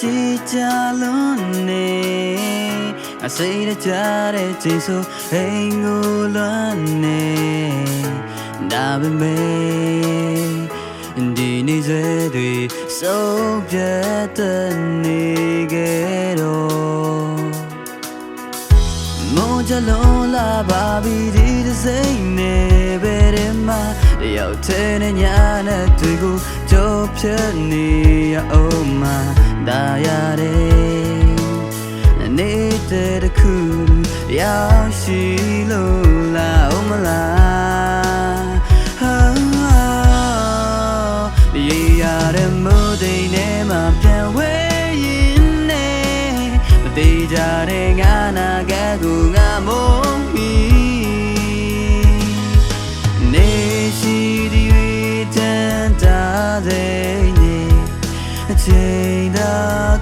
ရှိကြလုံးနေအစိတ်ကြတဲ့ချိန်ဆိုအိမ်ကိုလွမ်းနေဒါပေမဲ့ဒီနေ့ဆွေတွေဆုံးဖြတ်တဲ့နေခဲ့တော့မိုးကြလုံးလာပါပြီဒီစိတ်နဲ့ဘယ်ထဲမှာတယောက်ထဲနဲ့ညာနဲ့တွေ့ကိုကြောက်ဖြတ်နေရအောင်မှာဒါရတယ်နေတဲ့တခုရောက်ရှိလို့လာအောင်မလားရေရတဲ့မိုးတိမ်ထဲမှာပြန်ဝဲရင်နဲ့မသေးကြတဲ့ငါနာကကိုငါမုန်းပြီနေရှိဒီတန်တာတဲ့နေအချိန်သာ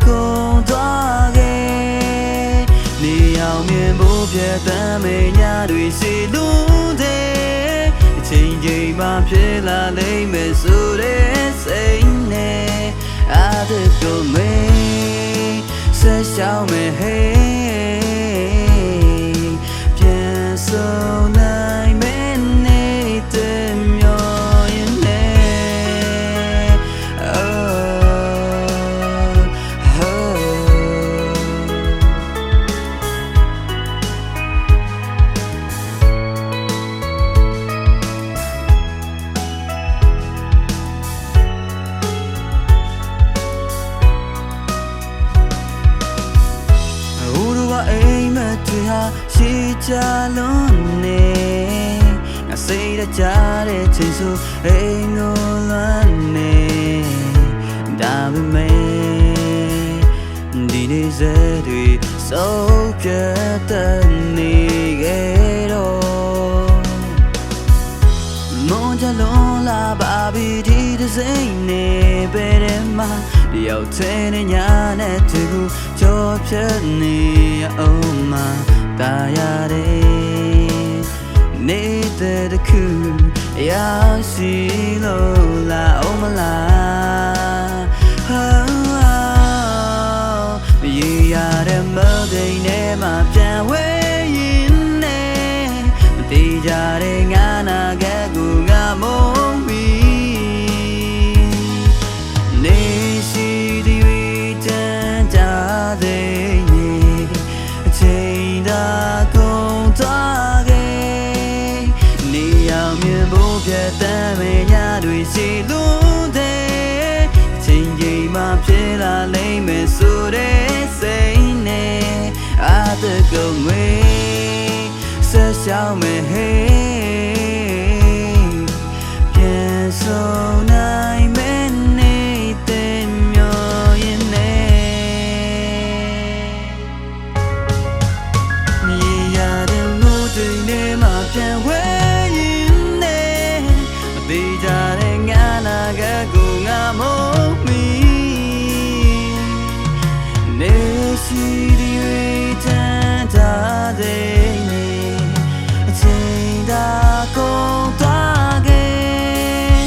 ကုန်သွားခဲ့နေအောင်မြင်ဖို့ပြတ်တမ်းမေညတွေစီလို့တဲ့အချိန်ချိန်မှဖြစ်လာလိမ့်မယ်ဆိုတဲ့စိတ်နဲ့အားတကိုမေးဆက်ရှောင်းမယ်ဟေးပြန်ဆုံးနိုင်မယ်နေတဲ့မျောရင်နဲ့အိမ်မက်တွေဟာရှိကြလုံးနေငါစိတ်ကြတဲ့ချိန်ဆိုအိမ်ကိုလွမ်းနေဒါပေမဲ့ဒီနေ့စတွေဆုံးဖြတ်တဲ့နေခဲ့တော့မွန်ကြလုံးလာပါပြီဒီစိတ်နဲ့ဘယ်ထဲမှာတယောက်ထဲနဲ့ညာနဲ့တွေ့ကိုကြော်ဖြတ်နေအောင်မှာဒါရတယ်နေတဲ့တခုရောက်ရှိလို့လာအောင်မလားရေရတဲ့မတိမ်ထဲမှာပြန်ဝဲရင်နဲ့မသေးကြတဲ့ငါနာကကိုငါမုန်းပြီနေရှိဒီတန်ကြတဲ့နေအချိန်သာကုန်သွားခဲ့နေအောင်မြင်ဖို့ပြတ်တမ်းမေညတွေစီလို့တဲ့အချိန်ချိန်မှဖြစ်လာလိမ့်မယ်ဆိုတဲ့စိတ်နဲ့အားတကုံငွေဆက်ရှောင်းမယ်ဟေးပြန်ဆုံးနိုင်မယ်နေတဲ့မျောရင်နဲ့မြေရတဲ့မိုးတွေနဲ့မှပြန်ဝဲရင်နဲ့မသေးကြတဲ့ငါနာကကိုငါမုန်းမီနေရှိဒီတန်တာတဲ့နေအချိန်သာကုန်သွားခဲ့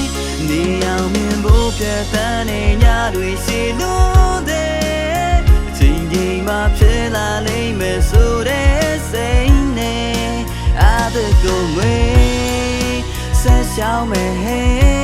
နေအောင်မြင်ဖို့ပြတ်တမ်းနေညတွေရှိလို့တဲ့အချိန်ကြီးမှဖြစ်လာလိမ့်မယ်ဆိုတဲ့စိတ်နဲ့အားတကိုငွေဆက်ရှောင်းမယ်ဟေး